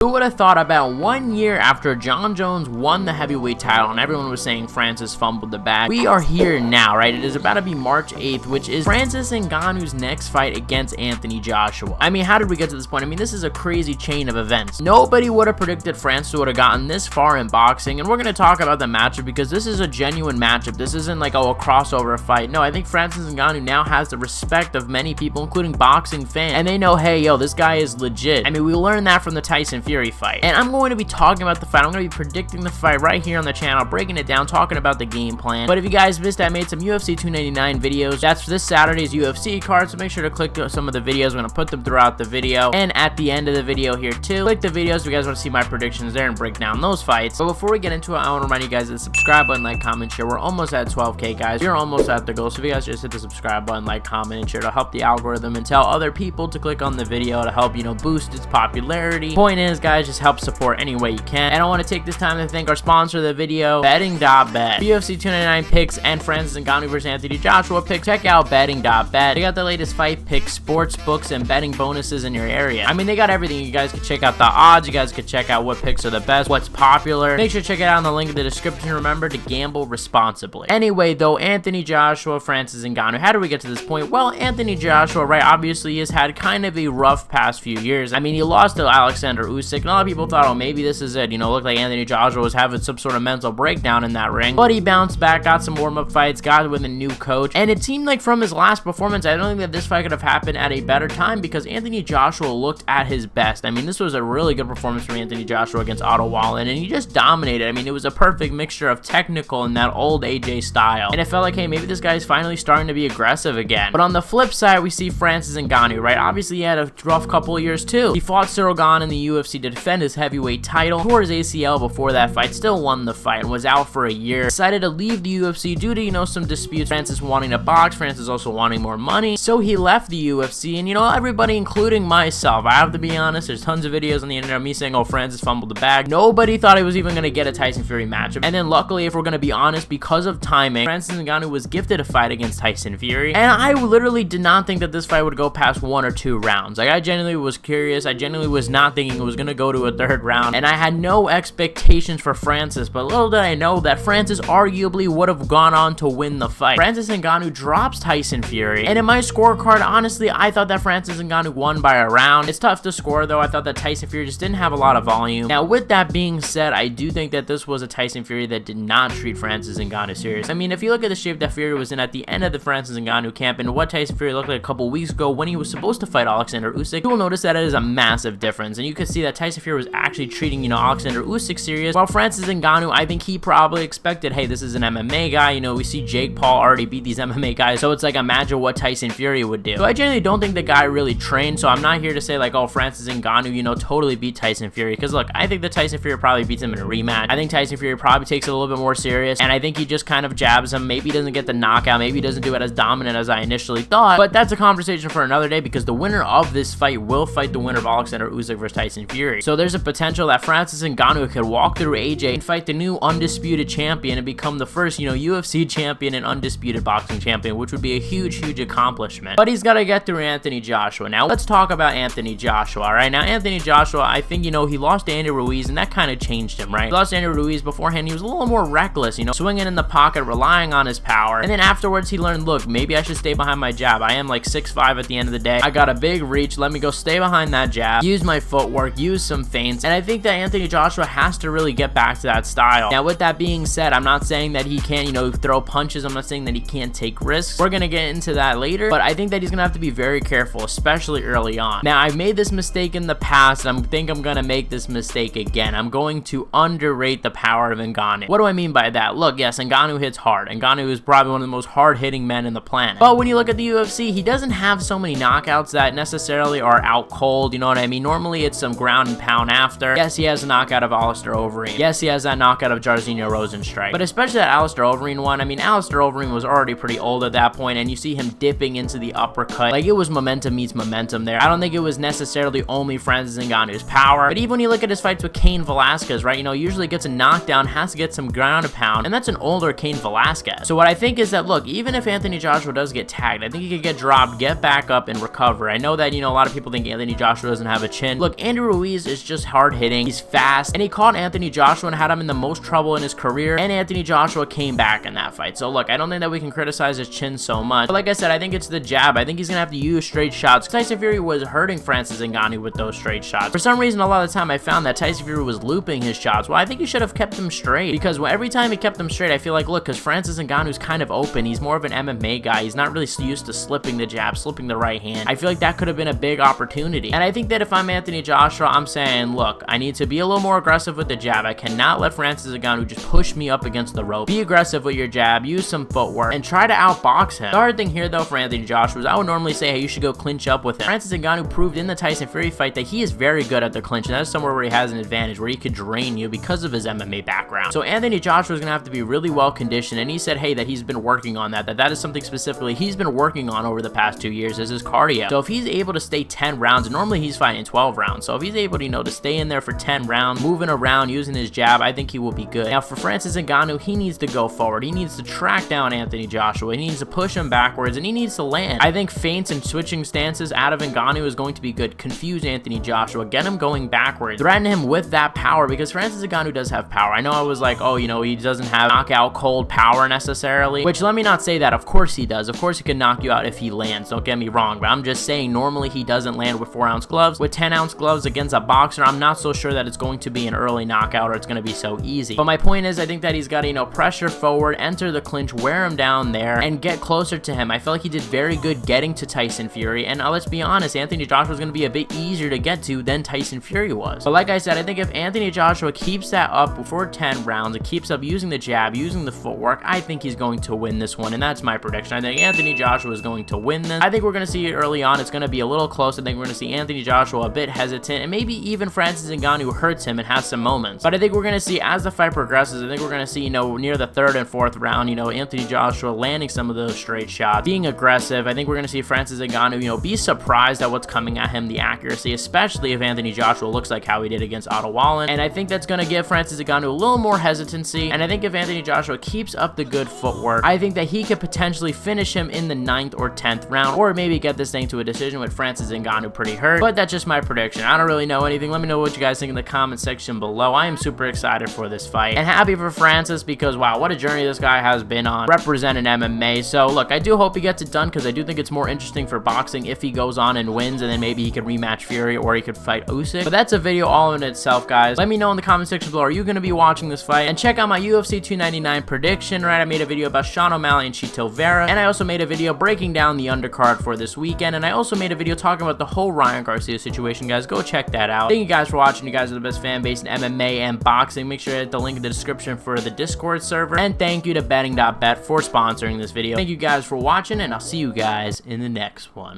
Who would have thought about 1 year after Jon Jones won the heavyweight title and everyone was saying Francis fumbled the bag, we are here now, right? It is about to be March 8th, which is Francis Ngannou's next fight against Anthony Joshua. I mean, how did we get to this point? I mean, this is a crazy chain of events. Nobody would have predicted Francis would have gotten this far in boxing, and we're going to talk about the matchup because this is a genuine matchup. This isn't like, oh, a crossover fight. No, I think Francis Ngannou now has the respect of many people, including boxing fans, and they know, hey, yo, this guy is legit. I mean, we learned that from the Tyson Fury fight. And I'm going to be talking about the fight. I'm going to be predicting the fight right here on the channel, breaking it down, talking about the game plan. But if you guys missed, I made some UFC 299 videos. That's this Saturday's UFC card, so make sure to click some of the videos. I'm going to put them throughout the video and at the end of the video here too. Click the videos if you guys want to see my predictions there and break down those fights. But before we get into it, I want to remind you guys to subscribe button, like, comment, share. We're almost at 12K, guys. We're almost at the goal. So if you guys just hit the subscribe button, like, comment, and share to help the algorithm and tell other people to click on the video to help, boost its popularity. Point is, guys, just help support any way you can. And I want to take this time to thank our sponsor of the video, betting.bet. UFC 299 picks and Francis Ngannou versus Anthony Joshua picks. Check out betting.bet. They got the latest fight picks, sports books, and betting bonuses in your area. I mean, they got everything. You guys can check out the odds. You guys can check out what picks are the best, what's popular. Make sure to check it out in the link in the description. Remember to gamble responsibly. Anyway, though, Anthony Joshua, Francis Ngannou. How do we get to this point? Well, Anthony Joshua, right, obviously has had kind of a rough past few years. I mean, he lost to Alexander Usyk, and a lot of people thought, oh, maybe this is it. Looked like Anthony Joshua was having some sort of mental breakdown in that ring. But he bounced back, got some warm-up fights, got with a new coach. And it seemed like from his last performance, I don't think that this fight could have happened at a better time because Anthony Joshua looked at his best. I mean, this was a really good performance from Anthony Joshua against Otto Wallin, and he just dominated. I mean, it was a perfect mixture of technical and that old AJ style. And it felt like, hey, maybe this guy's finally starting to be aggressive again. But on the flip side, we see Francis Ngannou, right? Obviously, he had a rough couple of years, too. He fought Cyril Gane in the UFC to defend his heavyweight title, tore his ACL before that fight, still won the fight, and was out for a year. Decided to leave the UFC due to, some disputes. Francis wanting to box, Francis also wanting more money. So he left the UFC, and everybody, including myself, I have to be honest, there's tons of videos on the internet of me saying, oh, Francis fumbled the bag. Nobody thought he was even going to get a Tyson Fury matchup. And then luckily, if we're going to be honest, because of timing, Francis Ngannou was gifted a fight against Tyson Fury. And I literally did not think that this fight would go past 1 or 2 rounds. Like, I genuinely was curious. I genuinely was not thinking it was going to go to a 3rd round. And I had no expectations for Francis, but little did I know that Francis arguably would have gone on to win the fight. Francis Ngannou drops Tyson Fury. And in my scorecard, honestly, I thought that Francis Ngannou won by a round. It's tough to score, though. I thought that Tyson Fury just didn't have a lot of volume. Now, with that being said, I do think that this was a Tyson Fury that did not treat Francis Ngannou serious. I mean, if you look at the shape that Fury was in at the end of the Francis Ngannou camp and what Tyson Fury looked like a couple weeks ago when he was supposed to fight Alexander Usyk, you will notice that it is a massive difference. And you can see that Tyson Fury was actually treating, Alexander Usyk serious, while Francis Ngannou, I think he probably expected, hey, this is an MMA guy. We see Jake Paul already beat these MMA guys, so it's like, imagine what Tyson Fury would do. So I genuinely don't think the guy really trained, so I'm not here to say like, oh, Francis Ngannou, totally beat Tyson Fury, because look, I think that Tyson Fury probably beats him in a rematch. I think Tyson Fury probably takes it a little bit more serious, and I think he just kind of jabs him. Maybe he doesn't get the knockout, maybe he doesn't do it as dominant as I initially thought, but that's a conversation for another day, because the winner of this fight will fight the winner of Alexander Usyk versus Tyson Fury. So there's a potential that Francis Ngannou could walk through AJ and fight the new undisputed champion and become the first, UFC champion and undisputed boxing champion, which would be a huge accomplishment. But he's got to get through Anthony Joshua. Now, let's talk about Anthony Joshua, all right? Now, Anthony Joshua, I think, he lost to Andy Ruiz, and that kind of changed him, right? He lost to Andy Ruiz beforehand. He was a little more reckless, swinging in the pocket, relying on his power. And then afterwards, he learned, look, maybe I should stay behind my jab. I am like 6'5" at the end of the day. I got a big reach. Let me go stay behind that jab, use my footwork, use some feints. And I think that Anthony Joshua has to really get back to that style. Now, with that being said, I'm not saying that he can't, throw punches. I'm not saying that he can't take risks. We're going to get into that later, but I think that he's going to have to be very careful, especially early on. Now, I've made this mistake in the past, and I think I'm going to make this mistake again. I'm going to underrate the power of Ngannou. What do I mean by that? Look, yes, Ngannou hits hard. Ngannou is probably one of the most hard-hitting men in the planet. But when you look at the UFC, he doesn't have so many knockouts that necessarily are out cold, you know what I mean? Normally, it's some ground and pound after. Yes, he has a knockout of Alistair Overeem. Yes, he has that knockout of Jairzinho Rozenstruik. But especially that Alistair Overeem one, I mean, Alistair Overeem was already pretty old at that point, and you see him dipping into the uppercut. Like, it was momentum meets momentum there. I don't think it was necessarily only Francis Ngannou's power, but even when you look at his fights with Cain Velasquez, right, usually gets a knockdown, has to get some ground and pound, and that's an older Cain Velasquez. So what I think is that, look, even if Anthony Joshua does get tagged, I think he could get dropped, get back up, and recover. I know that, a lot of people think Anthony Joshua doesn't have a chin. Look, Andy Ruiz Ruiz is just hard hitting, he's fast, and he caught Anthony Joshua and had him in the most trouble in his career, and Anthony Joshua came back in that fight. So look, I don't think that we can criticize his chin so much, but like I said, I think it's the jab. I think he's gonna have to use straight shots. Tyson Fury was hurting Francis Ngannou with those straight shots. For some reason, a lot of the time I found that Tyson Fury was looping his shots. Well, I think he should have kept them straight, because every time he kept them straight, I feel like, look, because Francis Ngannou's kind of open, he's more of an MMA guy, he's not really used to slipping the jab, slipping the right hand. I feel like that could have been a big opportunity, and I think that if I'm Anthony Joshua, I'm saying, look, I need to be a little more aggressive with the jab. I cannot let Francis Ngannou just push me up against the rope. Be aggressive with your jab, use some footwork, and try to outbox him. The hard thing here, though, for Anthony Joshua is I would normally say, hey, you should go clinch up with him. Francis Ngannou proved in the Tyson Fury fight that he is very good at the clinch, and that's somewhere where he has an advantage, where he could drain you because of his MMA background. So Anthony Joshua is going to have to be really well conditioned, and he said, hey, that he's been working on that is something specifically he's been working on over the past 2 years, is his cardio. So if he's able to stay 10 rounds, and normally he's fighting 12 rounds, so if he's able to, to stay in there for 10 rounds, moving around, using his jab, I think he will be good. Now for Francis Ngannou, he needs to go forward. He needs to track down Anthony Joshua. He needs to push him backwards, and he needs to land. I think feints and switching stances out of Ngannou is going to be good. Confuse Anthony Joshua, get him going backwards, threaten him with that power, because Francis Ngannou does have power. I know I was like, oh, he doesn't have knockout cold power necessarily, which let me not say that. Of course he does. Of course he can knock you out if he lands. Don't get me wrong, but I'm just saying normally he doesn't land with 4-ounce gloves. With 10-ounce gloves against a boxer, I'm not so sure that it's going to be an early knockout or it's going to be so easy. But my point is, I think that he's got to, pressure forward, enter the clinch, wear him down there, and get closer to him. I feel like he did very good getting to Tyson Fury, and let's be honest, Anthony Joshua is going to be a bit easier to get to than Tyson Fury was. But like I said, I think if Anthony Joshua keeps that up before 10 rounds, and keeps up using the jab, using the footwork, I think he's going to win this one, and that's my prediction. I think Anthony Joshua is going to win this. I think we're going to see it early on. It's going to be a little close. I think we're going to see Anthony Joshua a bit hesitant, and maybe even Francis Ngannou hurts him and has some moments. But I think we're going to see, as the fight progresses, I think we're going to see, near the 3rd and 4th round, Anthony Joshua landing some of those straight shots, being aggressive. I think we're going to see Francis Ngannou, be surprised at what's coming at him, the accuracy, especially if Anthony Joshua looks like how he did against Otto Wallen. And I think that's going to give Francis Ngannou a little more hesitancy. And I think if Anthony Joshua keeps up the good footwork, I think that he could potentially finish him in the 9th or 10th round, or maybe get this thing to a decision with Francis Ngannou pretty hurt. But that's just my prediction. I don't really know anything. Let me know what you guys think in the comment section below. I am super excited for this fight and happy for Francis, because wow, what a journey this guy has been on representing MMA. So look, I do hope he gets it done, because I do think it's more interesting for boxing if he goes on and wins, and then maybe he could rematch Fury, or he could fight Usyk. But that's a video all in itself, guys. Let me know in the comment section below, are you going to be watching this fight? And check out my UFC 299 prediction, right? I made a video about Sean O'Malley and Chito Vera, and I also made a video breaking down the undercard for this weekend, and I also made a video talking about the whole Ryan Garcia situation, guys. Go check that out. Thank you guys for watching. You guys are the best fan base in MMA and boxing. Make sure to hit the link in the description for the Discord server, and thank you to betting.bet for sponsoring this video. Thank you guys for watching, and I'll see you guys in the next one.